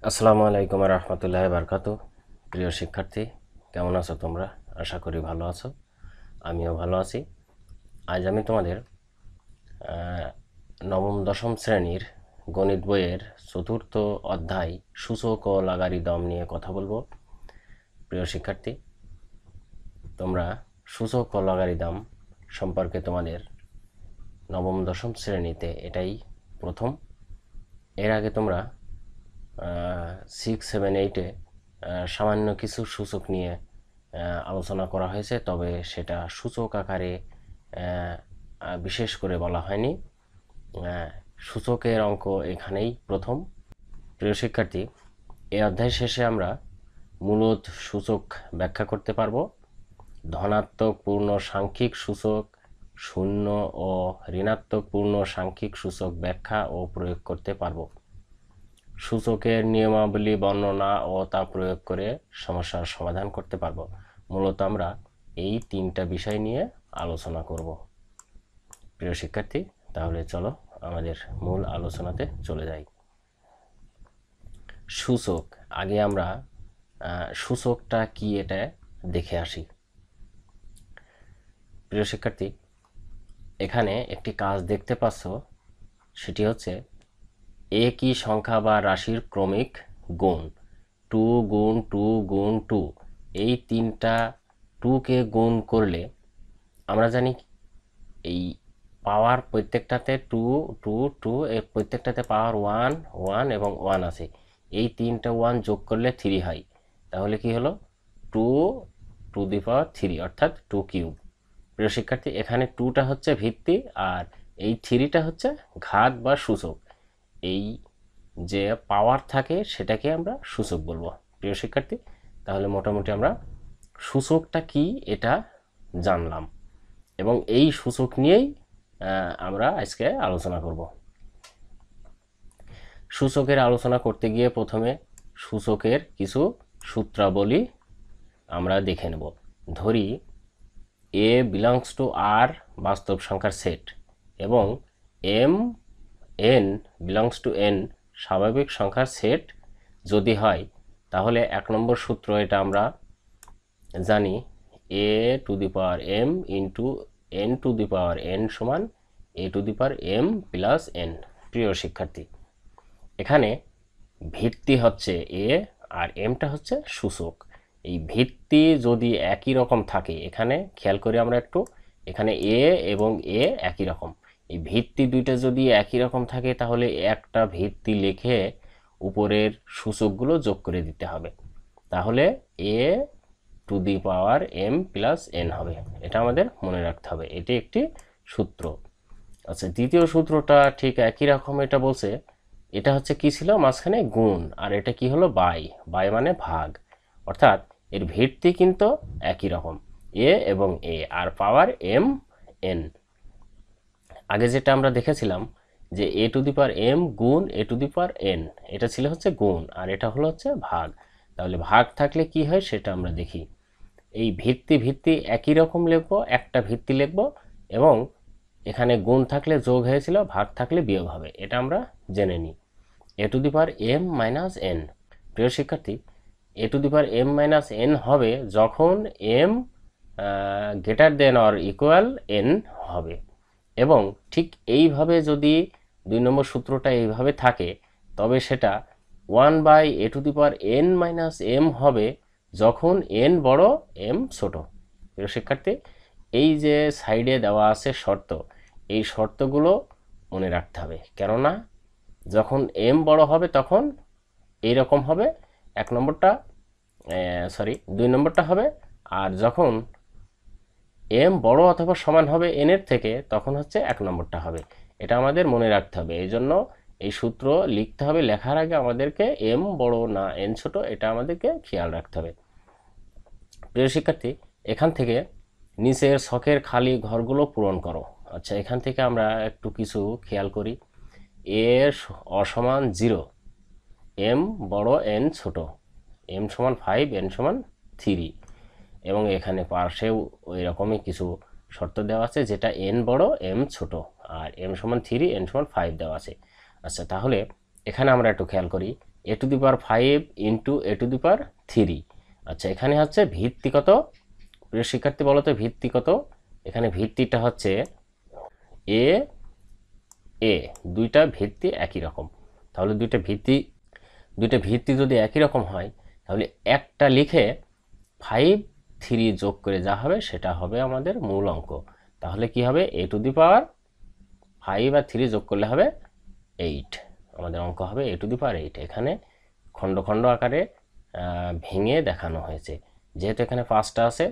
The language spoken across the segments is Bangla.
আসসালামু আলাইকুম রহমতুল্লাহ বারকাতু। প্রিয় শিক্ষার্থী, কেমন আছো তোমরা? আশা করি ভালো আছো, আমিও ভালো আছি। আজ আমি তোমাদের নবম দশম শ্রেণীর গণিত বইয়ের চতুর্থ অধ্যায় সূচক ও লগারিদম নিয়ে কথা বলবো। প্রিয় শিক্ষার্থী, তোমরা সূচক ও লগারিদম সম্পর্কে তোমাদের নবম দশম শ্রেণীতে এটাই প্রথম। এর আগে তোমরা 6, 7, 8-এ সামান্য কিছু সূচক নিয়ে আলোচনা করা হয়েছে, তবে সেটা সূচক আকারে বিশেষ করে বলা হয়নি। সূচকের অঙ্ক এখানেই প্রথম। প্রিয় শিক্ষার্থী, এই অধ্যায় শেষে আমরা মূলত সূচক ব্যাখ্যা করতে পারবো। ধনাত্মক পূর্ণ সাংখ্যিক সূচক, শূন্য ও ঋণাত্মক পূর্ণ সাংখ্যিক সূচক ব্যাখ্যা ও প্রয়োগ করতে পারবো। সূচকের নিয়মাবলী বর্ণনা ও তা প্রয়োগ করে সমস্যার সমাধান করতে পারবো। মূলত আমরা এই তিনটা বিষয় নিয়ে আলোচনা করব। প্রিয় শিক্ষার্থী, তাহলে চলো আমাদের মূল আলোচনাতে চলে যাই। সূচক, আগে আমরা সূচকটা কি এটা দেখে আসি। প্রিয় শিক্ষার্থী, এখানে একটি কাজ দেখতে পাচ্ছ, সেটি হচ্ছে একই সংখ্যা বা রাশির ক্রমিক গুণ। 2 গুণ 2 গুণ 2, এই তিনটা 2কে গুণ করলে আমরা জানি এই পাওয়ার প্রত্যেকটাতে 2 2 2, এর প্রত্যেকটাতে পাওয়ার 1 1 এবং 1 আছে। এই তিনটা 1 যোগ করলে 3 হয়। তাহলে কি হলো? 2 টু দি পাওয়ার 3, অর্থাৎ 2 কিউব। প্রিয় শিক্ষার্থী, এখানে 2টা হচ্ছে ভিত্তি আর এই 3টা হচ্ছে ঘাত বা সূচক। এই যে পাওয়ার থাকে সেটাকে আমরা সূচক বলবো। প্রিয় শিক্ষার্থী, তাহলে মোটামুটি আমরা সূচকটা কি এটা জানলাম এবং এই সূচক নিয়েই আমরা আজকে আলোচনা করব। সূচকের আলোচনা করতে গিয়ে প্রথমে সূচকের কিছু সূত্রাবলী আমরা দেখে নেব। ধরি এ বিলংস টু আর বাস্তব সংখ্যার সেট এবং m n belongs to N স্বাভাবিক সংখ্যার সেট যদি হয়, তাহলে 1 নম্বর সূত্র এটা আমরা জানি, A to the power M into N to the power N সমান A to the power M plus N. প্রিয় শিক্ষার্থী, এখানে ভিত্তি হচ্ছে এ আর এমটা হচ্ছে সূচক। এই ভিত্তি যদি একই রকম থাকে, এখানে খেয়াল করি আমরা একটু, এখানে এ এবং এ একই রকম। এই ভিত্তি দুইটা যদি একই রকম থাকে, তাহলে একটা ভিত্তি লিখে উপরের সূচকগুলো যোগ করে দিতে হবে। তাহলে A to the power M plus N হবে। এটা আমাদের মনে রাখতে হবে, এটি একটি সূত্র। আচ্ছা, দ্বিতীয় সূত্রটা ঠিক একই রকম। এটা বলছে, এটা হচ্ছে কি ছিল মাঝখানে গুণ, আর এটা কি হলো বাই। বাই মানে ভাগ, অর্থাৎ এর ভিত্তি কিন্তু একই রকম, এ এবং এ, আর পাওয়ার এম এন। আগে যেটা আমরা দেখেছিলাম যে এ টু দি পাওয়ার এম গুণ এ টু দি পাওয়ার এন, এটা ছিল হচ্ছে গুণ আর এটা হলো হচ্ছে ভাগ। তাহলে ভাগ থাকলে কি হয় সেটা আমরা দেখি। এই ভিত্তি ভিত্তি একই রকম লিখবো, একটা ভিত্তি লিখবো, এবং এখানে গুণ থাকলে যোগ হয়েছিল, ভাগ থাকলে বিয়োগ হবে, এটা আমরা জেনে নিই। A to the power M minus N. প্রিয় শিক্ষার্থী, A to the power M minus N হবে যখন M greater than or equal N হবে। এবং ঠিক এইভাবে যদি 2 নম্বর সূত্রটা এইভাবে থাকে, তবে সেটা 1 by a to the power n minus m হবে যখন এন বড় এম ছোট। প্রিয় শিক্ষার্থী, এই যে সাইডে দেওয়া আছে শর্ত, এই শর্তগুলো মনে রাখতে হবে, কেননা যখন এম বড় হবে তখন এইরকম হবে 1 নম্বরটা, 2 নম্বরটা হবে, আর যখন এম বড় অথবা সমান হবে এন এর থেকে, তখন হচ্ছে 1 নম্বরটা হবে। এটা আমাদের মনে রাখতে হবে। এই জন্য এই সূত্র লিখতে হবে, লেখার আগে আমাদেরকে এম বড় না এন ছোট, এটা আমাদেরকে খেয়াল রাখতে হবে। প্রিয় শিক্ষার্থী, এখান থেকে নিচের ছকের খালি ঘরগুলো পূরণ করো। আচ্ছা, এখান থেকে আমরা একটু কিছু খেয়াল করি। এর অসমান 0, এম বড় এন ছোট, এম সমান 5 এন সমান 3, এবং এখানে পাশেও ওই রকমই কিছু শর্ত দেওয়া আছে, যেটা এন বড় এম ছোট আর এম সমান 3 এন সমান 5 দেওয়া আছে। আচ্ছা, তাহলে এখানে আমরা একটু খেয়াল করি, A to the power 5 into A to the power 3। আচ্ছা, এখানে হচ্ছে ভিত্তি কত? প্রিয় শিক্ষার্থী বলো তো ভিত্তি কত? এখানে ভিত্তিটা হচ্ছে এ এ, দুইটা ভিত্তি একই রকম। তাহলে দুইটা ভিত্তি যদি একই রকম হয় তাহলে একটা লিখে 5 3 যোগ করে যা হবে সেটা হবে আমাদের মূল অঙ্ক। তাহলে কি হবে? এ টু দি পাওয়ার 5 আর 3 যোগ করলে হবে 8। আমাদের অঙ্ক হবে এ টু দি পাওয়ার 8। এখানে খণ্ড খণ্ড আকারে ভেঙে দেখানো হয়েছে। যেহেতু এখানে 5টা আছে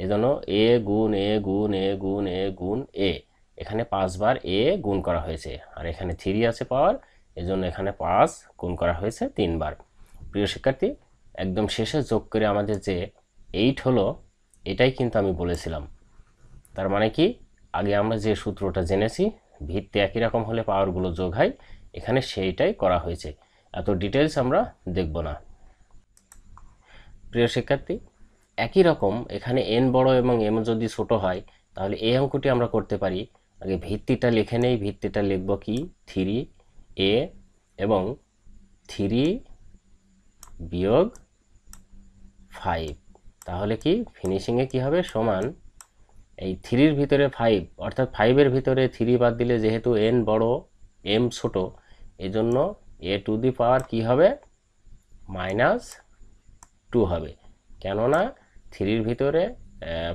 এজন্য এ গুণ এ গুণ এ গুণ এ গুণ এ, এখানে 5 বার এ গুণ করা হয়েছে। আর এখানে 3 আছে পাওয়ার, এজন্য এখানে 5 গুণ করা হয়েছে 3 বার। প্রিয় শিক্ষার্থী, একদম শেষে যোগ করে আমাদের যে 8 হলো, এটাই কিন্তু আমি বলেছিলাম। তার মানে কি, আগে আমরা যে সূত্রটা জেনেছি ভিত্তি একই রকম হলে পাওয়ারগুলো যোগ হয়, এখানে সেইটাই করা হয়েছে। এত ডিটেলস আমরা দেখব না। প্রিয় শিক্ষার্থী, একই রকম এখানে এন বড় এবং এম যদি ছোট হয় তাহলে এই অঙ্কটি আমরা করতে পারি। আগে ভিত্তিটা লিখে নেই। ভিত্তিটা লিখব কি? 3a এবং 3 বিয়োগ 5। তাহলে কি ফিনিশিংয়ে কি হবে? সমান এই 3-র ভিতরে 5, অর্থাৎ 5-এর ভিতরে 3 বাদ দিলে যেহেতু n বড় m ছোট, এজন্য a টু দি পাওয়ার কি হবে? -2 হবে। কেননা 3-র ভিতরে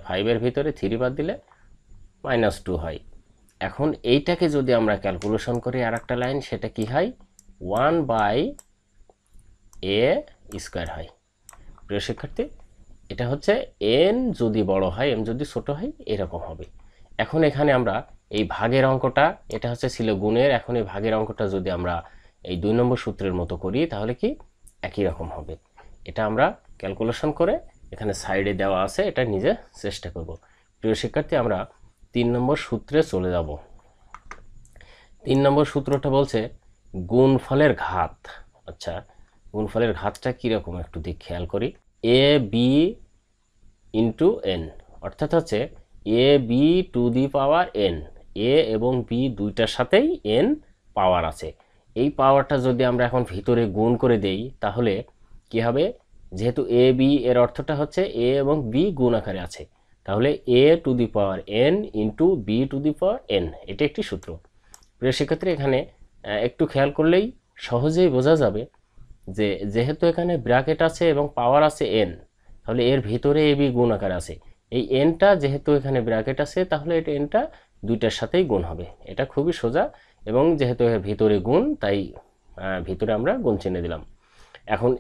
5-এর ভিতরে 3 বাদ দিলে -2 হয়। এখন এইটাকে যদি আমরা ক্যালকুলেশন করি আর একটা লাইন, সেটা কি হয়? 1/a² হয়। প্রিয় শিক্ষার্থী, এটা হচ্ছে n যদি বড় হয় m যদি ছোট হয় এরকম হবে। এখন এখানে আমরা এই ভাগের অঙ্কটা, এটা হচ্ছে ছিল গুণের, এখন এই ভাগের অঙ্কটা যদি আমরা এই 2 নম্বর সূত্রের মতো করি তাহলে কি একই রকম হবে। এটা আমরা ক্যালকুলেশন করে এখানে সাইডে দেওয়া আছে, এটা নিজে চেষ্টা করব। প্রিয় শিক্ষার্থী, আমরা 3 নম্বর সূত্রে চলে যাব। 3 নম্বর সূত্রটা বলছে গুণফলের ঘাত। আচ্ছা, গুণফলের ঘাতটা কীরকম একটু খেয়াল করি। এ বি ইন্টু এন, অর্থাৎ হচ্ছে A B to the power N. A এবং বি দুইটার সাথেই এন পাওয়ার আছে। এই পাওয়ারটা যদি আমরা এখন ভিতরে গুণ করে দেই তাহলে কি হবে? যেহেতু এ বি এর অর্থটা হচ্ছে এ এবং বি গুণ আকারে আছে, তাহলে A to the power N into B to the power N, এটা একটি সূত্র। প্রিয় শিক্ষার্থী, এখানে একটু খেয়াল করলেই সহজেই বোঝা যাবে যে যেহেতু এখানে ব্র্যাকেট আছে এবং পাওয়ার আছে এন, তাহলে এর ভিতরে এ বি গুণ আকার আছে। এই এনটা যেহেতু এখানে ব্র্যাকেট আছে তাহলে এটা এনটা দুইটার সাথেই গুণ হবে। এটা খুবই সোজা, এবং যেহেতু এর ভিতরে গুণ তাই ভিতরে আমরা গুণ চিহ্ন দিলাম। এখন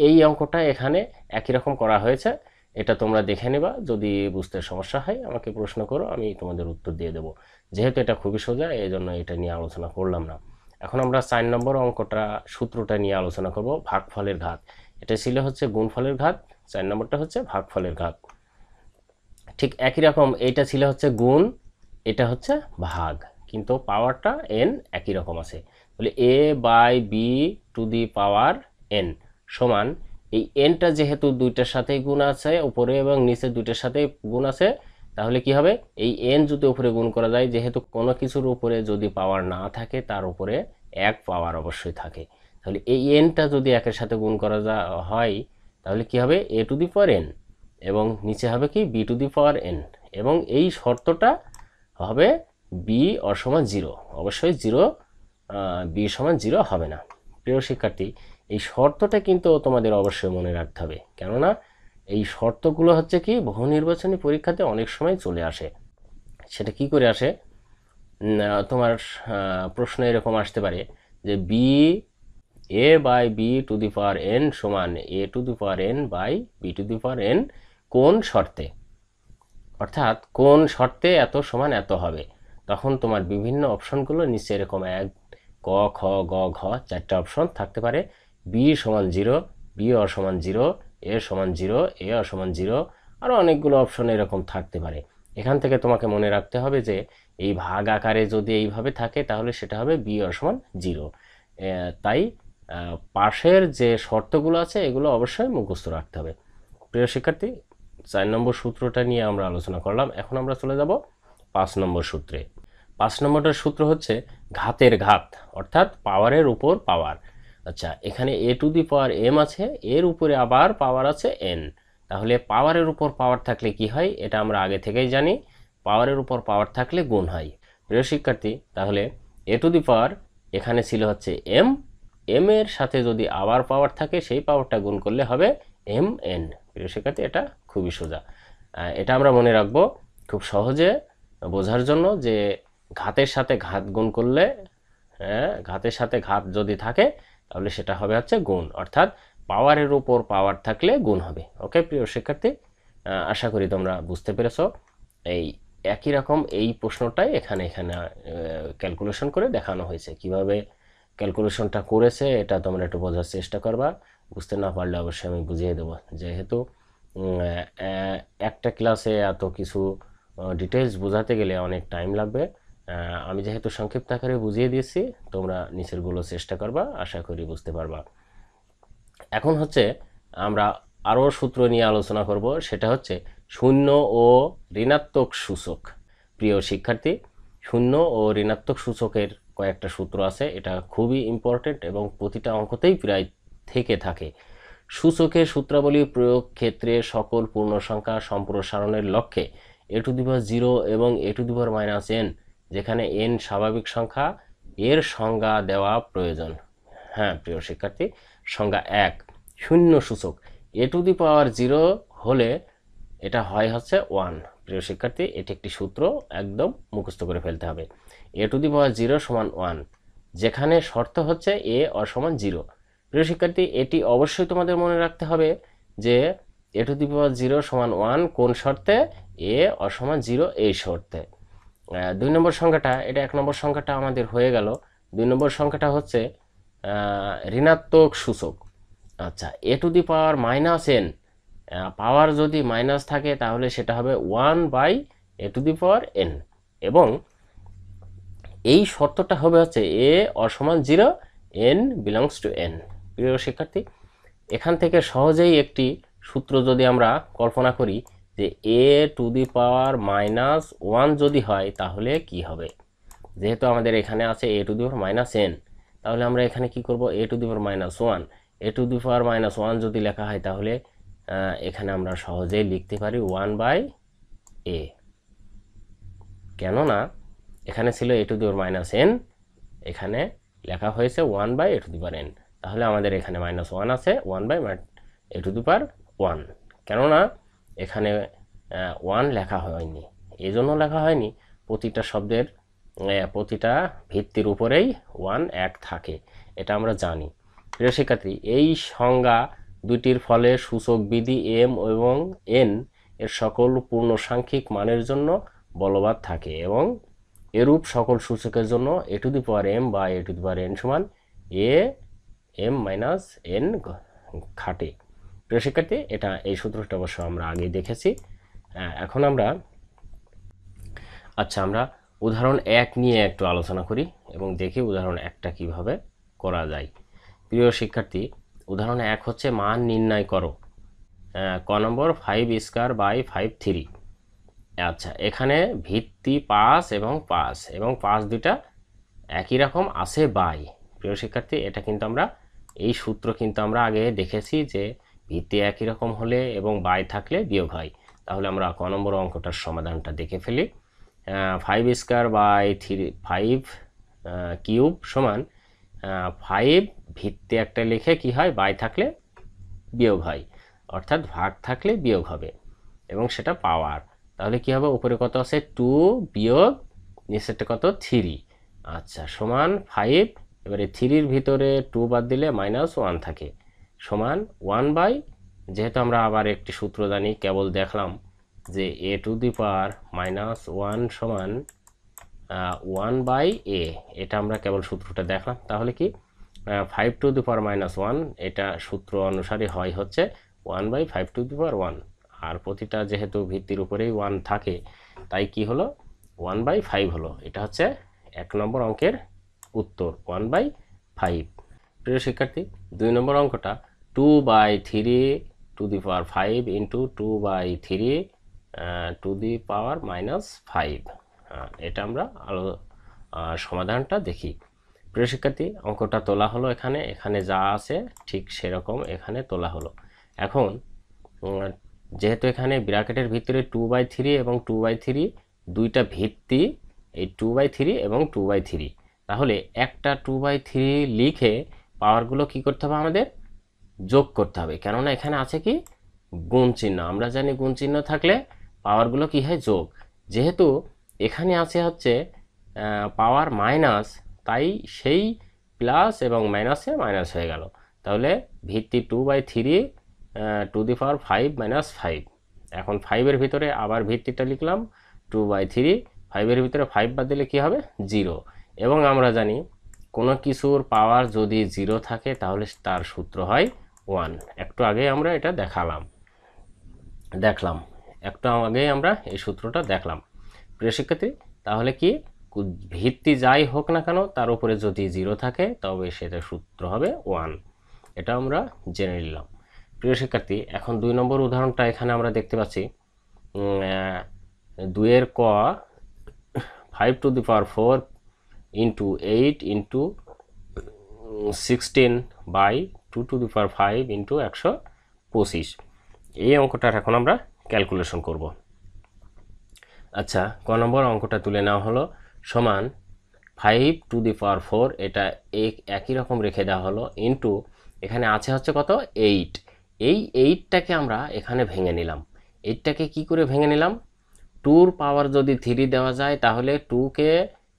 এই অঙ্কটা এখানে একই রকম করা হয়েছে, এটা তোমরা দেখে নেবা। যদি বুঝতে সমস্যা হয় আমাকে প্রশ্ন করো, আমি তোমাদের উত্তর দিয়ে দেবো। যেহেতু এটা খুবই সোজা এই জন্য এটা নিয়ে আলোচনা করলাম না। এখন আমরা 4 নম্বর অঙ্কটা সূত্রটা নিয়ে আলোচনা করব, ভাগফলের ঘাত। এটা ছিল হচ্ছে গুণফলের ঘাত, 4 নম্বরটা হচ্ছে ভাগফলের ঘাত। ঠিক একই রকম এইটা ছিল হচ্ছে গুণ, এটা হচ্ছে ভাগ, কিন্তু পাওয়ারটা এন একই রকম আছে। বলে A by B to the power N সমান, এই এনটা যেহেতু দুইটার সাথেই গুণ আছে, উপরে এবং নিচে দুইটার সাথেই গুণ আছে, তাহলে কি হবে? এই এন যদি উপরে গুণ করা যায়, যেহেতু কোনো কিছুর উপরে যদি পাওয়ার না থাকে তার উপরে এক পাওয়ার অবশ্যই থাকে, তাহলে এই এনটা যদি একের সাথে গুণ করা হয় তাহলে কি হবে? এ টু দি পাওয়ার এন, এবং নিচে হবে কি? B to the power n. এবং এই শর্তটা হবে বি অসমান 0, অবশ্যই 0, বি সমান 0 হবে না। প্রিয় শিক্ষার্থী, এই শর্তটা কিন্তু তোমাদের অবশ্যই মনে রাখতে হবে, কেননা এই শর্তগুলো হচ্ছে কি বহু নির্বাচনী পরীক্ষাতে অনেক সময় চলে আসে। সেটা কি করে আসে? তোমার প্রশ্ন এরকম আসতে পারে যে B A by B to the power N সমান A to the power N by B to the power N কোন শর্তে, অর্থাৎ কোন শর্তে এত সমান এত হবে। তখন তোমার বিভিন্ন অপশনগুলো নিচে এরকম 1 ক খ গ ঘ 4টা অপশন থাকতে পারে। বি সমান 0, বি অসমান 0, এ সমান 0, এ অসমান 0, আরও অনেকগুলো অপশন এরকম থাকতে পারে। এখান থেকে তোমাকে মনে রাখতে হবে যে এই ভাগ আকারে যদি এইভাবে থাকে তাহলে সেটা হবে বি অসমান 0। তাই পাশের যে শর্তগুলো আছে এগুলো অবশ্যই মুখস্থ রাখতে হবে। প্রিয় শিক্ষার্থী, 4 নম্বর সূত্রটা নিয়ে আমরা আলোচনা করলাম। এখন আমরা চলে যাব 5 নম্বর সূত্রে। 5 নম্বরটার সূত্র হচ্ছে ঘাতের ঘাত, অর্থাৎ পাওয়ারের উপর পাওয়ার। আচ্ছা, এখানে এ টু দি পাওয়ার এম আছে, এর উপরে আবার পাওয়ার আছে এন। তাহলে পাওয়ারের উপর পাওয়ার থাকলে কি হয়, এটা আমরা আগে থেকেই জানি, পাওয়ারের উপর পাওয়ার থাকলে গুণ হয়। প্রিয় শিক্ষার্থী, তাহলে এ টু দি পাওয়ার এখানে ছিল হচ্ছে এম, এম এর সাথে যদি আবার পাওয়ার থাকে সেই পাওয়ারটা গুণ করলে হবে এম এন। প্রিয় শিক্ষার্থী, এটা খুবই সোজা। এটা আমরা মনে রাখবো খুব সহজে বোঝার জন্য, যে ঘাতের সাথে ঘাত গুণ করলে, ঘাতের সাথে ঘাত যদি থাকে তাহলে সেটা হবে হচ্ছে গুণ, অর্থাৎ পাওয়ারের উপর পাওয়ার থাকলে গুণ হবে। ওকে প্রিয় শিক্ষার্থী, আশা করি তোমরা বুঝতে পেরেছো। এই একই রকম এই প্রশ্নটাই এখানে ক্যালকুলেশন করে দেখানো হয়েছে। কিভাবে ক্যালকুলেশনটা করেছে এটা তোমরা একটু বোঝার চেষ্টা করবা। বুঝতে না পারলে অবশ্যই আমি বুঝিয়ে দেবো, যেহেতু একটা ক্লাসে এত কিছু ডিটেলস বোঝাতে গেলে অনেক টাইম লাগবে। আমি যেহেতু সংক্ষিপ্ত আকারে বুঝিয়ে দিয়েছি, তোমরা নিচেরগুলো চেষ্টা করবা, আশা করি বুঝতে পারবা। এখন হচ্ছে আমরা আরও সূত্র নিয়ে আলোচনা করব, সেটা হচ্ছে শূন্য ও ঋণাত্মক সূচক। প্রিয় শিক্ষার্থী, শূন্য ও ঋণাত্মক সূচকের কয়েকটা সূত্র আছে, এটা খুবই ইম্পর্টেন্ট এবং প্রতিটা অঙ্কতেই প্রায় থেকে থাকে। সূচকের সূত্রাবলী প্রয়োগ ক্ষেত্রে সকল পূর্ণ সংখ্যা সম্প্রসারণের লক্ষ্যে এ টু দি পাওয়ার 0 এবং এ টু দি পাওয়ার -n, যেখানে n স্বাভাবিক সংখ্যা, এর সংজ্ঞা দেওয়া প্রয়োজন। হ্যাঁ প্রিয় শিক্ষার্থী, সংজ্ঞা 1, শূন্য সূচক এ টু দি পাওয়ার 0 হলে এটা হয় হচ্ছে 1। প্রিয় শিক্ষার্থী, এটি একটি সূত্র, একদম মুখস্থ করে ফেলতে হবে। এ টু দি পাওয়ার 0 সমান 1, যেখানে শর্ত হচ্ছে এ অসমান 0। প্রিয় শিক্ষার্থী, এটি অবশ্যই তোমাদের মনে রাখতে হবে যে এ টু দি পাওয়ার 0 সমান 1 কোন শর্তে, এ অসমান 0 এই শর্তে। 2 নম্বর সংখ্যাটা, এটা 1 নম্বর সংখ্যাটা আমাদের হয়ে গেল। 2 নম্বর সংখ্যাটা হচ্ছে ঋণাত্মক সূচক। আচ্ছা, এ টু দি পাওয়ার -n, পাওয়ার যদি মাইনাস থাকে তাহলে সেটা হবে 1 by a to the power n, এবং এই শর্তটা হবে হচ্ছে এ অসমান 0, n বিলংস টু n। প্রিয় শিক্ষার্থী, এখান থেকে সহজেই একটি সূত্র যদি আমরা কল্পনা করি যে এ টু দি পাওয়ার -1 যদি হয় তাহলে কি হবে। যেহেতু আমাদের এখানে আছে এ টু দি পাওয়ার -n, তাহলে আমরা এখানে কি করব, এ to the power -1, A to the পাওয়ার -1 যদি লেখা হয় তাহলে এখানে আমরা সহজেই লিখতে পারি 1 বাই এ, কেননা এখানে ছিল এ টু দি পাওয়ার -n, এখানে লেখা হয়েছে 1 by a to the power n, তাহলে আমাদের এখানে -1 আছে 1 বাই এ টু দি পাওয়ার 1, কেননা এখানে 1 লেখা হয়নি। এই জন্য লেখা হয়নি, প্রতিটা শব্দের প্রতিটা ভিত্তির উপরেই 1 এক থাকে, এটা আমরা জানি। প্রিয় শিক্ষার্থী, এই সংজ্ঞা দুটির ফলে সূচক বিধি m এবং n এর সকল পূর্ণসাংখ্যিক মানের জন্য বলবৎ থাকে, এবং এরূপ সকল সূচকের জন্য এ টু দি পাওয়ার m বা এ টু দি পাওয়ার n সমান এ m মাইনাস n খাটে। প্রিয় শিক্ষার্থী, এটা এই সূত্রটা অবশ্য আমরা আগেই দেখেছি। এখন আমরা আমরা উদাহরণ 1 নিয়ে একটু আলোচনা করি এবং দেখি উদাহরণ 1টা কিভাবে করা যায়। প্রিয় শিক্ষার্থী, উদাহরণ 1 হচ্ছে মান নির্ণয় করো, ক নম্বর 5 স্কয়ার বাই 5 3। আচ্ছা, এখানে ভিত্তি 5 এবং 5 এবং 5 দুইটা একই রকম আছে বাই। প্রিয় শিক্ষার্থী, এটা কিন্তু আমরা এই সূত্র কিন্তু আমরা আগে দেখেছি যে ভিত্তি একই রকম হলে এবং বাই থাকলে বিয়োগ হয়। তাহলে আমরা ক নম্বর অঙ্কটার সমাধানটা দেখে ফেলি। 5 স্কয়ার বাই 5 কিউব সমান 5 ভিত্তি একটা লিখে কি হয়, বাই থাকলে বিয়োগ হয়, অর্থাৎ ভাগ থাকলে বিয়োগ হবে, এবং সেটা পাওয়ার। তাহলে কি হবে, উপরে কত আছে 2 বিয়োগ নিচেরটা কত 3। আচ্ছা, সমান 5, এবারে 3-র ভিতরে 2 বাদ দিলে -1 থাকে, সমান 1 বাই, যেহেতু আমরা আবার একটি সূত্র জানি, কেবল দেখলাম যে এ টু দি পাওয়ার -1 সমান 1 বাই এ, এটা আমরা কেবল সূত্রটা দেখলাম। তাহলে কি 5 টু দি পাওয়ার -1, এটা সূত্র অনুসারে হয় হচ্ছে 1 বাই 5 টু দি পাওয়ার 1, আর প্রতিটা যেহেতু ভিত্তির উপরেই 1 থাকে তাই কি হলো 1 বাই 5 হলো। এটা হচ্ছে 1 নম্বর অঙ্কের উত্তর, 1 বাই 5। প্রিয় শিক্ষার্থী, 2 নম্বর অঙ্কটা 2 by 3 to the power 5 into 2 by 3 to the power -5। এটা আমরা সমাধানটা দেখি। প্রিয় শিক্ষার্থী, অঙ্কটা তোলা হলো, এখানে এখানে যা আছে ঠিক সেরকম এখানে তোলা হলো। এখন যেহেতু এখানে ব্র্যাকেটের ভিতরে 2/3 এবং 2/3 দুইটা ভিত্তি, এই 2/3 এবং 2/3, তাহলে একটা 2/3 লিখে পাওয়ারগুলো কি করতে হবে, আমাদের যোগ করতে হবে, কেননা এখানে আছে কি গুণ চিহ্ন। আমরা জানি গুণ চিহ্ন থাকলে পাওয়ারগুলো কি হয়, যোগ। যেহেতু এখানে আছে হচ্ছে পাওয়ার মাইনাস, তাই সেই প্লাস এবং মাইনাসে মাইনাস হয়ে গেল। তাহলে ভিত্তি 2/3 টু দি পাওয়ার 5 - 5। এখন 5-এর ভিতরে আবার ভিত্তিটা লিখলাম 2/3, 5-এর ভিতরে 5 বাদ দিলে কি হবে, 0। এবং আমরা জানি কোনো কিছুর পাওয়ার যদি 0 থাকে তাহলে তার সূত্র হয় 1। একটু আগে আমরা এটা দেখলাম একটু আগে আমরা এই সূত্রটা দেখলাম। প্রিয় শিক্ষার্থী, তাহলে কি ভিত্তি যাই হোক না কেন তার উপরে যদি 0 থাকে তবে সেটার সূত্র হবে 1। এটা আমরা জেনে নিলাম। প্রিয় শিক্ষার্থী, এখন 2 নম্বর উদাহরণটা এখানে আমরা দেখতে পাচ্ছি 2-এর ক 5 to the power 4 into 8 into 16/2 two the power 5 into 125। এই অঙ্কটার এখন আমরা ক্যালকুলেশন করব। আচ্ছা, ক নম্বর অঙ্কটা তুলে নেওয়া হলো, সমান 5 টু দি পাওয়ার 4, এটা একই রকম রেখে দেওয়া হলো, ইন্টু এখানে আছে হচ্ছে কত, 8। এই 8টাকে আমরা এখানে ভেঙে নিলাম। 8টাকে কি করে ভেঙে নিলাম, 2-র পাওয়ার যদি 3 দেওয়া যায় তাহলে 2কে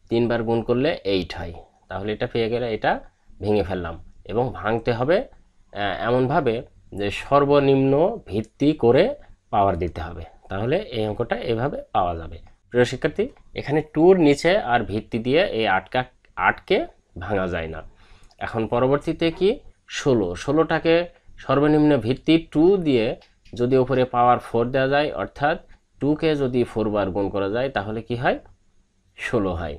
3 বার গুণ করলে 8 হয়। তাহলে এটা পেয়ে গেলে এটা ভেঙে ফেললাম, এবং ভাঙতে হবে এমনভাবে যে সর্বনিম্ন ভিত্তি করে পাওয়ার দিতে হবে, তাহলে এই অঙ্কটা এভাবে পাওয়া যাবে। প্রিয় শিক্ষার্থী, এখানে 2-র নিচে আর ভিত্তি দিয়ে এই 8কে ভাঙা যায় না। এখন পরবর্তীতে কি 16টাকে সর্বনিম্ন ভিত্তি 2 দিয়ে যদি উপরে পাওয়ার 4 দেওয়া যায়, অর্থাৎ 2কে যদি 4 বার গুণ করা যায় তাহলে কি হয়, 16 হয়।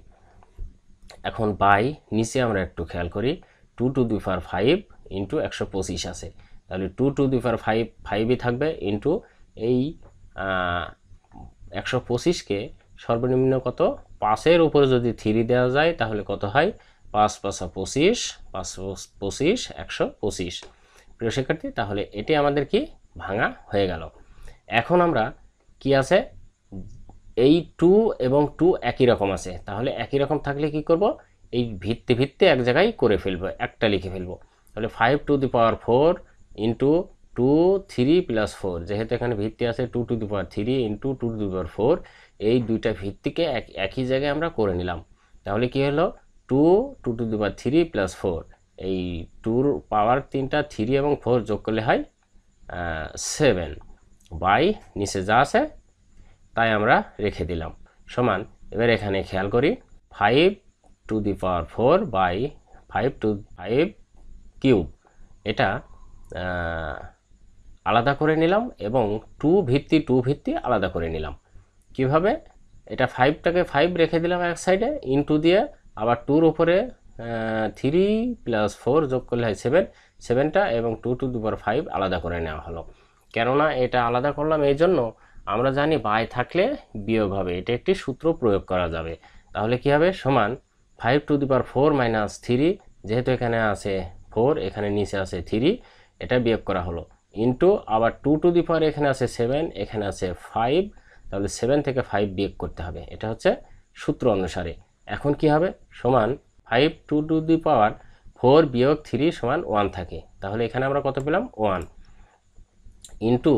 এখন বাই নিচে আমরা একটু খেয়াল করি, 2 টু দি পাওয়ার 5 ইন্টু 125 আছে, তাহলে 2 টু দি পাওয়ার 5ই থাকবে, ইন্টু এই 125কে সর্বনিম্ন কত, 5-এর উপরে যদি 3 দেওয়া যায় তাহলে কত হয়, 5 × 25, 5 × 25 125। প্রিয় শিক্ষার্থী, তাহলে এটি আমাদের কি ভাঙা হয়ে গেল। এখন আমরা কি আছে, এই 2 এবং 2 একই রকম আছে, তাহলে একই রকম থাকলে কি করব, এই ভিত্তি এক জায়গায় করে ফেলবো, একটা লিখে ফেলবো। তাহলে 5 টু দি পাওয়ার 4 ইন্টু 2 3 + 4, যেহেতু এখানে ভিত্তি আছে 2 to the power 3 into 2 to the power 4, এই দুইটা ভিত্তিকে একই জায়গায় আমরা করে নিলাম। তাহলে কি হলো, 2 টু দি পাওয়ার 3 + 4, এই 2-র পাওয়ার 3টা 3 এবং 4 যোগ করলে হয় 7, বাই নিচে যা আছে তাই আমরা রেখে দিলাম, সমান। এবার এখানে খেয়াল করি, 5 to the power 4 by 5 to 5 cube, এটা আলাদা করে নিলাম, এবং 2 ভিত্তি আলাদা করে নিলাম। কিভাবে, এটা 5টাকে 5 রেখে দিলাম এক সাইডে, ইনটু দিয়ে আবার 2-র উপরে 3 + 4 যোগ করলে হয় 7টা, এবং 2 টু দি পাওয়ার 5 আলাদা করে নেওয়া হলো। কেননা এটা আলাদা করলাম এই জন্য, আমরা জানি বাই থাকলে বিয়োগ হবে, এটা একটি সূত্র প্রয়োগ করা যাবে। তাহলে কি হবে, সমান 5 টু দি পাওয়ার 4 - 3, যেহেতু এখানে আছে 4, এখানে নিচে আছে 3, এটা বিয়োগ করা হলো, ইনটু আবার 2 টু দি পাওয়ার এখানে আছে 7, এখানে আছে 5, তাহলে 7 থেকে 5 বিয়োগ করতে হবে, এটা হচ্ছে সূত্র অনুসারে। এখন কি হবে, সমান 5 টু দি পাওয়ার 4 বিয়োগ 3 সমান 1 থাকে, তাহলে এখানে আমরা কত পেলাম, 1, ইনটু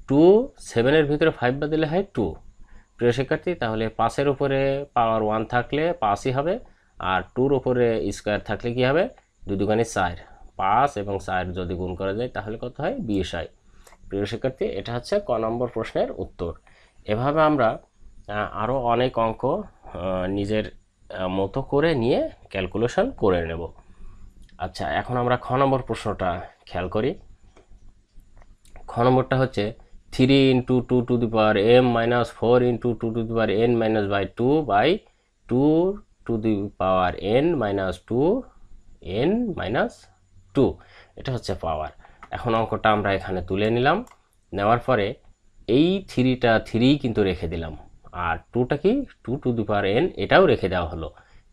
2, 7-এর ভিতরে 5 বাদ দিলে হয় 2। প্রিয় শিক্ষার্থী, তাহলে 5-এর উপরে পাওয়ার 1 থাকলে 5ই হবে, আর 2-র উপরে স্কোয়ার থাকলে কি হবে, 2 × 2 = 4, 5 এবং 4 যদি গুণ করা যায় তাহলে কত হয়, 20 হয়। প্রিয় শিক্ষার্থী, এটা হচ্ছে ক নম্বর প্রশ্নের উত্তর। এভাবে আমরা আরও অনেক অঙ্ক নিজের মতো করে নিয়ে ক্যালকুলেশন করে নেব। আচ্ছা, এখন আমরা খ নম্বর প্রশ্নটা খেয়াল করি। খ নম্বরটা হচ্ছে 3 × 2 to the power m - 4 × 2 to the power n - 2 by 2 to the power n - 2 n - 2, এটা হচ্ছে পাওয়ার। এখন অঙ্কটা আমরা এখানে তুলে নিলাম, নেওয়ার পরে এই 3টা 3 কিন্তু রেখে দিলাম, আর 2টা কি 2 টু দি পাওয়ার n এটাও রেখে দেওয়া হলো,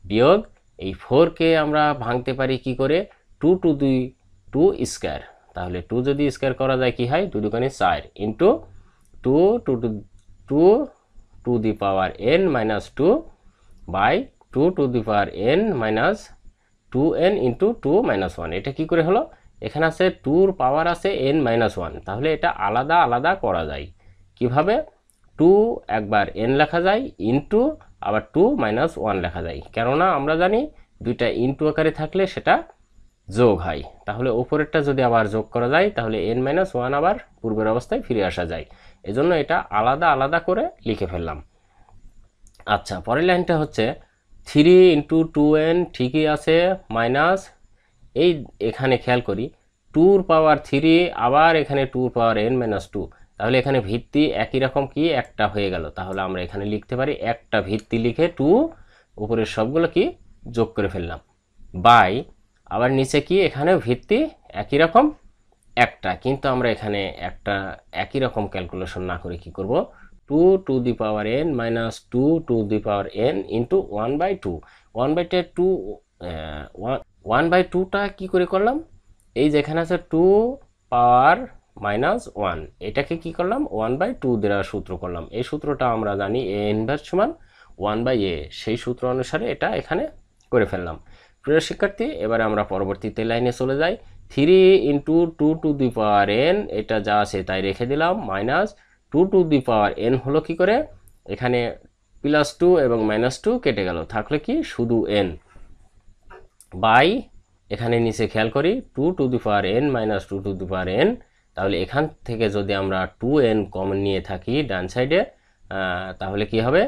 বিয়োগ এই 4কে আমরা ভাঙতে পারি কি করে, 2 টু দি 2 স্কয়ার। তাহলে 2 যদি স্কয়ার করা যায় কি হয়, 2 দুগুণে 4 into 2 to to to the power n minus 2 by 2 to the power n minus 2n into 2 minus 1। এটা কি করে হলো, এখানে আছে 2 পাওয়ার আছে n মাইনাস 1, তাহলে এটা আলাদা আলাদা করা যায়। কিভাবে, 2 একবার n লেখা যায় ইন্টু আবার 2 মাইনাস 1 লেখা যায়, কেননা আমরা জানি দুইটা ইন্টু আকারে থাকলে সেটা যোগ হয়। তাহলে উপরেরটা যদি আবার যোগ করা যায় তাহলে n মাইনাস 1 আবার পূর্বের অবস্থায় ফিরে আসা যায়। এজন্য এটা আলাদা আলাদা করে লিখে ফেললাম। আচ্ছা, পরের লাইনটা হচ্ছে 3 ইন্টু 2n ঠিকই আছে মাইনাস, এই এখানে খেয়াল করি 2 পাওয়ার 3 আবার এখানে 2 পাওয়ার n মাইনাস 2, তাহলে এখানে ভিত্তি একই রকম কি একটা হয়ে গেল। তাহলে আমরা এখানে লিখতে পারি একটা ভিত্তি লিখে 2 উপরের সবগুলো কি যোগ করে ফেললাম, বাই আবার নিচে কি এখানে ভিত্তি একই রকম একটা, কিন্তু আমরা এখানে একটা একই রকম ক্যালকুলেশন না করে কি করব, 2 to the power n minus 2 to the power n into 1/2। 1/2 1/2টা কি করে করলাম, এই যেখানে আছে 2 পাওয়ার মাইনাস 1, এটাকে কি করলাম 1/2 দ্বারা সূত্র করলাম। এই সূত্রটা আমরা জানি a ইনভার্স সমান 1/a, সেই সূত্র অনুসারে এটা এখানে করে ফেললাম। প্রিয় শিক্ষার্থী, এবারে আমরা পরবর্তীতে লাইনে চলে যাই। 3 into 2 to the power n, এটা যা আছে তাই রেখে দিলাম, minus 2 to the power n হলো কি করে, এখানে প্লাস 2 এবং মাইনাস 2 কেটে গেল, থাকলে কি শুধু n, বাই এখানে নিচে খেয়াল করি 2 to the power n minus 2 to the power n, তাহলে এখান থেকে যদি আমরা 2n কমন নিয়ে থাকি ডান সাইডে, তাহলে কি হবে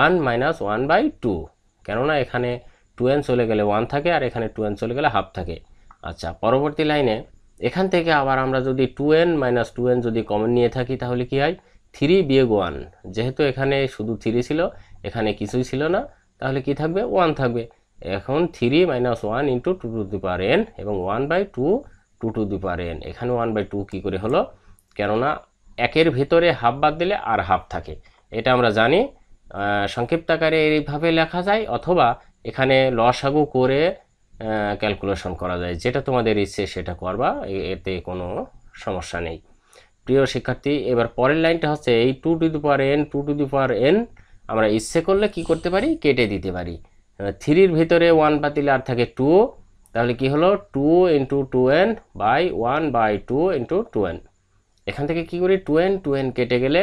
1 মাইনাস 1/2, কেননা এখানে 2n চলে গেলে 1 থাকে আর এখানে 2n চলে গেলে হাফ থাকে। আচ্ছা, পরবর্তী লাইনে এখান থেকে আবার আমরা যদি 2n মাইনাস 2n যদি কমন নিয়ে থাকি তাহলে কি হয় 3 বিয়োগ 1, যেহেতু এখানে শুধু 3 ছিল এখানে কিছুই ছিল না, তাহলে কি থাকবে 1 থাকবে। এখন 3 minus 1 into 2 to the power n এবং 1/2 2 টু দি পাওয়ার n, এখানে 1/2 কি করে হলো, কেননা একের ভিতরে হাফ বাদ দিলে আর হাফ থাকে, এটা আমরা জানি। সংক্ষিপ্ত আকারে এইভাবে লেখা যায়, অথবা এখানে লসাগু করে ক্যালকুলেশন করা যায়, যেটা তোমাদের ইচ্ছে সেটা করবা, এতে কোনো সমস্যা নেই। প্রিয় শিক্ষার্থী, এবার পরের লাইনটা হচ্ছে এই 2 to the power n 2 to the power n আমরা ইচ্ছে করলে কি করতে পারি, কেটে দিতে পারি। 3-র ভিতরে 1 বাতিল আর থাকে 2, তাহলে কি হলো 2 into 2n by 1/2 into 2n। এখান থেকে কি করি 2n কেটে গেলে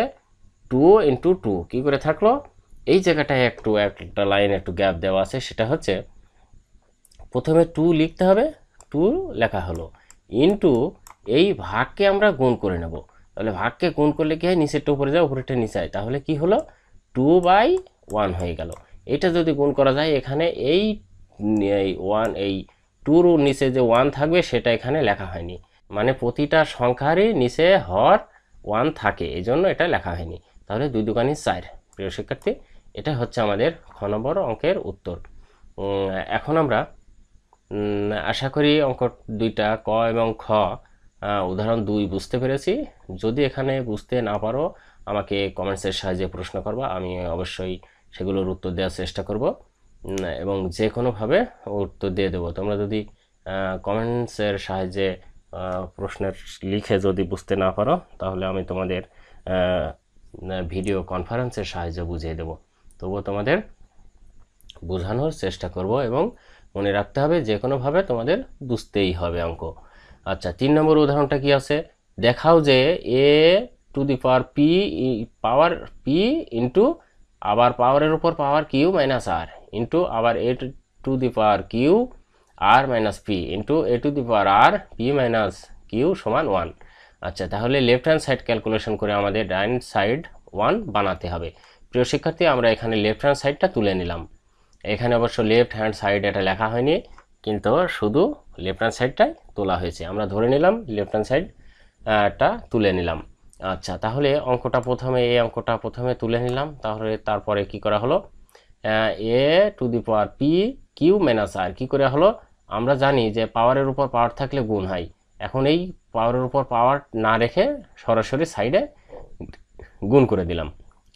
2 ইন্টু 2 কি করে থাকলো, এই জায়গাটায় একটা লাইন একটু গ্যাপ দেওয়া আছে, সেটা হচ্ছে প্রথমে 2 লিখতে হবে, 2 লেখা হলো, ইন্টু এই ভাগকে আমরা গুণ করে নেব। তাহলে ভাগকে গুণ করলে কি হয়, নিচেরটা উপরে যায় উপরেরটা নিচে যায়, তাহলে কি হলো 2/1 হয়ে গেল। এটা যদি গুণ করা যায় এখানে এই 2-র নিচে যে 1 থাকবে সেটা এখানে লেখা হয়নি, মানে প্রতিটা সংখ্যারই নিচে হর 1 থাকে, এই জন্য এটা লেখা হয়নি। তাহলে 2 দুগুণে 4। প্রিয় শিক্ষার্থী, এটা হচ্ছে আমাদের খ নম্বর অঙ্কের উত্তর। এখন আমরা আশা করি অঙ্ক দুইটা ক এবং খ উদাহরণ 2 বুঝতে পেরেছি। যদি এখানে বুঝতে না পারো আমাকে কমেন্টসের সাহায্যে প্রশ্ন করবা, আমি অবশ্যই সেগুলোর উত্তর দেওয়ার চেষ্টা করব এবং যে কোনোভাবে উত্তর দিয়ে দেবো। তোমরা যদি কমেন্টসের সাহায্যে প্রশ্নের লিখে যদি বুঝতে না পারো তাহলে আমি তোমাদের ভিডিও কনফারেন্সের সাহায্যে বুঝিয়ে দেব, তবুও তোমাদের বোঝানোর চেষ্টা করব এবং মনে রাখতে হবে যে কোনোভাবে তোমাদের বুঝতেই হবে অঙ্ক। আচ্ছা, 3 নম্বর উদাহরণটা কি আছে, দেখাও যে a two the power p into আবার পাওয়ারের উপর পাওয়ার q মাইনাস r ইন্টু আবার a two the power q r minus p into a two the power r p minus q সমান 1। আচ্ছা, তাহলে লেফট হ্যান্ড সাইড ক্যালকুলেশন করে আমাদের রাইট সাইড 1 বানাতে হবে। প্রিয় শিক্ষার্থী, আমরা এখানে লেফট হ্যান্ড সাইডটা তুলে নিলাম। এখানে অবশ্য লেফট হ্যান্ড সাইড এটা লেখা হয়নি, কিন্তু শুধু লেফট হ্যান্ড সাইডটাই তোলা হয়েছে, আমরা ধরে নিলাম লেফট হ্যান্ড সাইডটা তুলে নিলাম। আচ্ছা, তাহলে এই অঙ্কটা প্রথমে তুলে নিলাম, তাহলে তারপরে কি করা হলো, a two the power p q minus r কি করে হলো, আমরা জানি যে পাওয়ারের উপর পাওয়ার থাকলে গুণ হয়। এখন এই পাওয়ারের উপর পাওয়ার না রেখে সরাসরি সাইডে গুণ করে দিলাম,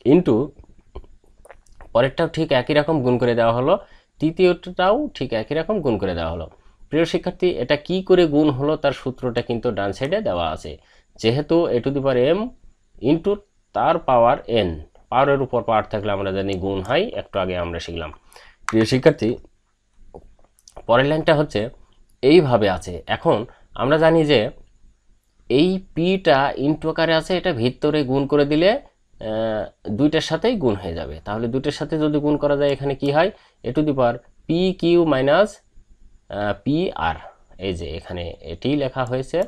ইন্টু পরেরটাও ঠিক একই রকম গুণ করে দেওয়া হলো, তৃতীয়টাও ঠিক একই রকম গুণ করে দেওয়া হলো। প্রিয় শিক্ষার্থী, এটা কি করে গুণ হলো তার সূত্রটা কিন্তু ডান সাইডে দেওয়া আছে। যেহেতু a⁴m ইন্টু তার পাওয়ার n, পাওয়ারের উপর পাওয়ার থাকলে আমরা জানি গুণ হয়, একটু আগে আমরা শিখলাম। প্রিয় শিক্ষার্থী, পরের লাইনটা হচ্ছে এইভাবে আছে। এখন আমরা জানি যে এই পিটা ইন্টু আকারে আছে, এটা ভিতরে গুণ করে দিলে দুইটার সাথেই গুণ হয়ে যাবে। তাহলে দুইটার সাথে যদি গুণ করা যায় এখানে কি হয়, a⁴p³ মাইনাস pr, এই যে এখানে এটি লেখা হয়েছে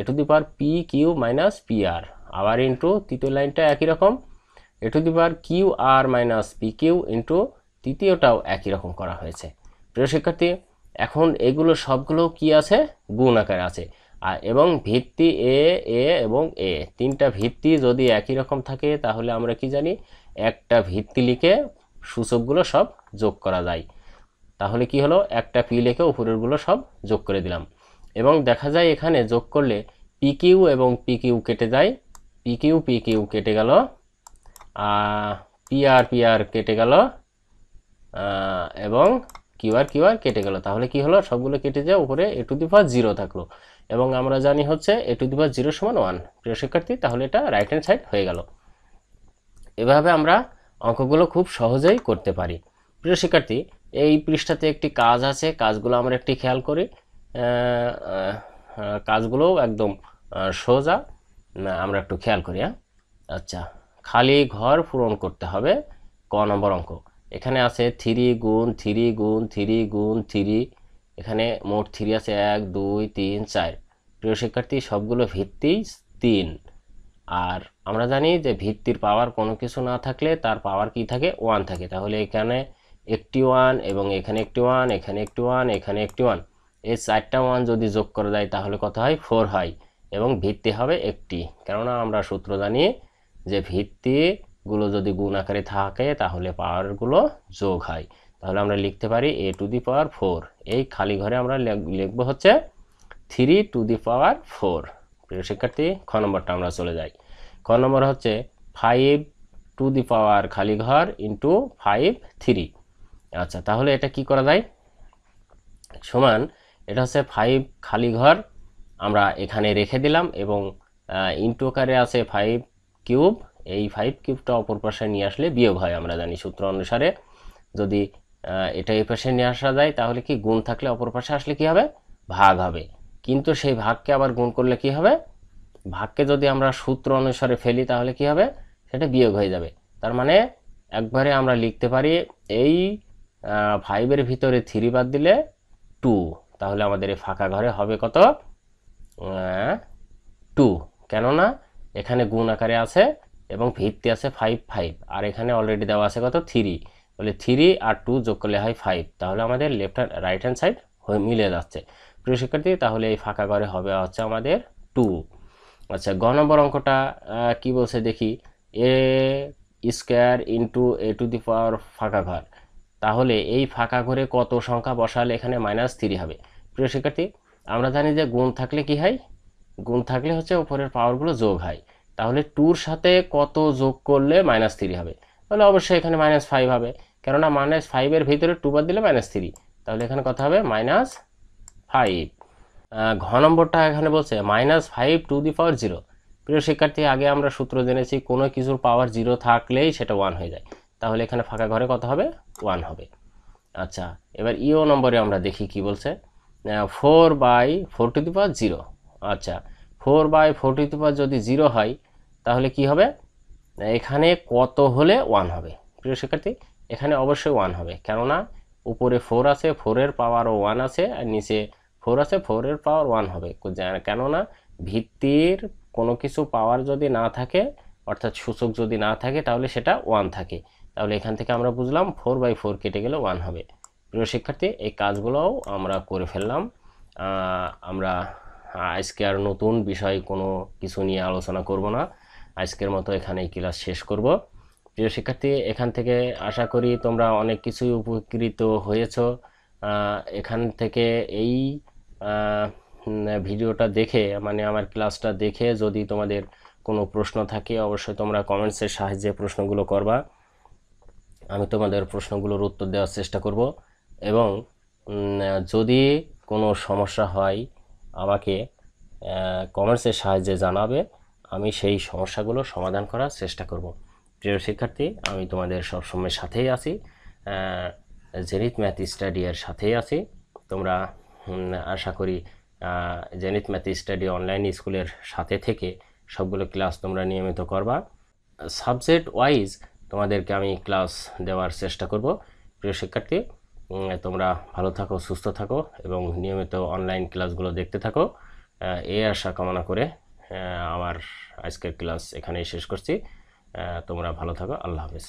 a⁴p³ মাইনাস pr, আবার ইন্টু তৃতীয় লাইনটা একই রকম a⁴qr মাইনাস pq ইন্টু তৃতীয়টাও একই রকম করা হয়েছে। প্রিয় শিক্ষার্থী, এখন এগুলো সবগুলো কি আছে, গুণ আকারে আছে। এবং ভিত্তি এ এবং এ, তিনটা ভিত্তি যদি একই রকম থাকে তাহলে আমরা কি জানি, একটা ভিত্তি লিখে সূচকগুলো সব যোগ করা যায়। তাহলে কি হলো, একটা পি লিখে উপরেরগুলো সব যোগ করে দিলাম এবং দেখা যায় এখানে যোগ করলে PQ এবং PQ কেটে যায়, PQ কেটে গেল, PR কেটে গেল এবং QR কেটে গেল। তাহলে কি হলো, সবগুলো কেটে যায়, উপরে a⁴0 থাকলো এবং আমরা জানি হচ্ছে a⁴0 সমান 1। প্রিয় শিক্ষার্থী, তাহলে এটা রাইট হ্যান্ড সাইড হয়ে গেল। এভাবে আমরা অঙ্কগুলো খুব সহজেই করতে পারি। প্রিয় শিক্ষার্থী, এই পৃষ্ঠাতে একটি কাজ আছে, কাজগুলো আমরা একটি খেয়াল করি। কাজগুলো একদম সোজা, আমরা একটু খেয়াল করি। আচ্ছা, খালি ঘর পূরণ করতে হবে, ক নম্বর অঙ্ক। এখানে আছে 3 গুণ 3 গুণ 3 গুণ 3, এখানে মোট 3 আছে 1 2 3 4। প্রিয় শিক্ষার্থী, সবগুলো ভিত্তি 3, আর আমরা জানি যে ভিত্তির পাওয়ার কোনো কিছু না থাকলে তার পাওয়ার কি থাকে, 1 থাকে। তাহলে এখানে একটি 1 এবং এখানে একটি 1, এখানে একটি 1, এখানে একটি 1, এই 4টা 1 যদি যোগ করা যায় তাহলে কত হয়, 4 হয় এবং ভিত্তি হবে একটি। কেননা আমরা সূত্র জানি যে ভিত্তিগুলো যদি গুণ আকারে থাকে তাহলে পাওয়ারগুলো যোগ হয়। তাহলে আমরা লিখতে পারি a⁴। এই খালি ঘরে আমরা লিখব হচ্ছে 3⁴। প্রিয় শিক্ষার্থী, খ নম্বরটা আমরা চলে যাই। খ নম্বর হচ্ছে 5⁴ খালি ঘর ইন্টু 5 3। আচ্ছা, তাহলে এটা কি করা যায়, সমান এটা হচ্ছে 5 খালি ঘর আমরা এখানে রেখে দিলাম এবং ইন্টু আকারে আছে 5³ এই 5³ অপর পাশে নিয়ে আসলে বিয়োগ হয়। আমরা জানি সূত্র অনুসারে যদি এটা এই পাশে নিয়ে আসা যায় তাহলে কি, গুণ থাকলে অপর পাশে আসলে কি হবে, ভাগ হবে। কিন্তু সেই ভাগকে আবার গুণ করলে কি হবে, ভাগকে যদি আমরা সূত্র অনুসারে ফেলি তাহলে কি হবে, সেটা বিয়োগ হয়ে যাবে। তার মানে একবারে আমরা লিখতে পারি এই 5-এর ভিতরে 3 বাদ দিলে 2, তাহলে আমাদের এই ফাঁকা ঘরে হবে কত, 2। কেননা এখানে গুণ আকারে আছে এবং ভিত্তি আছে 5 5, আর এখানে অলরেডি দেওয়া আছে কত, 3। তাহলে 3 আর 2 যোগ করলে হয় 5। তাহলে আমাদের left hand right hand side মিলে যাচ্ছে। প্রিয় শিক্ষার্থী, তাহলে এই ফাঁকা ঘরে হবে হচ্ছে আমাদের 2। আচ্ছা, গ নম্বর অঙ্কটা কি বলছে দেখি, a² ইন্টু a⁴ ফাঁকা ঘর। তাহলে এই ফাঁকা ঘরে কত সংখ্যা বসালে এখানে -3 হবে। প্রিয় শিক্ষার্থী, আমরা জানি যে গুণ থাকলে কি হয়, গুণ থাকলে হচ্ছে উপরের পাওয়ারগুলো যোগ হয়। তাহলে 2-র সাথে কত যোগ করলে -3 হবে, তাহলে অবশ্যই এখানে -5 হবে। কেননা -5-এর ভিতরে 2 বাদ দিলে -3, তাহলে এখানে কত হবে, -5। ঘ নম্বরটা এখানে বলছে -5⁴। প্রিয় শিক্ষার্থী, আগে আমরা সূত্র জেনেছি কোনো কিছুর পাওয়ার 0 থাকলেই সেটা 1 হয়ে যায়। তাহলে এখানে ফাঁকা ঘরে কত হবে, 1 হবে। আচ্ছা, এবার ইও নম্বরে আমরা দেখি কি বলছে, 4/4⁴। আচ্ছা, 4/4 যদি 0 হয় তাহলে কি হবে, এখানে কত হলে 1 হবে। প্রিয় শিক্ষার্থী, এখানে অবশ্যই 1 হবে, কেননা উপরে 4 আছে, 4-এর পাওয়ারও 1 আছে, আর নিচে 4 আছে, 4-এর পাওয়ার 1 হবে। কেননা ভিত্তির কোনো কিছু পাওয়ার যদি না থাকে, অর্থাৎ সূচক যদি না থাকে তাহলে সেটা 1 থাকে। তাহলে এখান থেকে আমরা বুঝলাম 4/4 কেটে গেলে 1 হবে। প্রিয় শিক্ষার্থী, এই কাজগুলোও আমরা করে ফেললাম। আমরা আজকে আর নতুন বিষয় কোনো কিছু নিয়ে আলোচনা করব না, আজকের মতো এখানেই ক্লাস শেষ করব। প্রিয় শিক্ষার্থী, এখান থেকে আশা করি তোমরা অনেক কিছুই উপকৃত হয়েছো। এখান থেকে এই ভিডিওটা দেখে, মানে আমার ক্লাসটা দেখে যদি তোমাদের কোনো প্রশ্ন থাকে অবশ্যই তোমরা কমেন্টসের সাহায্যে প্রশ্নগুলো করবা, আমি তোমাদের প্রশ্নগুলোর উত্তর দেওয়ার চেষ্টা করব। এবং যদি কোনো সমস্যা হয় আমাকে কমেন্টসের সাহায্যে জানাবে, আমি সেই সমস্যাগুলো সমাধান করার চেষ্টা করব। প্রিয় শিক্ষার্থী, আমি তোমাদের সবসময় সাথেই আছি, জেনিথ ম্যাথ স্টাডি এর সাথেই আছি। তোমরা আশা করি জেনিথ ম্যাথ স্টাডি অনলাইন স্কুলের সাথে থেকে সবগুলো ক্লাস তোমরা নিয়মিত করবা। সাবজেক্ট ওয়াইজ তোমাদেরকে আমি ক্লাস দেওয়ার চেষ্টা করব। প্রিয় শিক্ষার্থী, তোমরা ভালো থাকো, সুস্থ থাকো এবং নিয়মিত অনলাইন ক্লাসগুলো দেখতে থাকো, এই আশা কামনা করে আমার আজকের ক্লাস এখানেই শেষ করছি। তোমরা ভালো থাকো। আল্লাহ হাফেজ।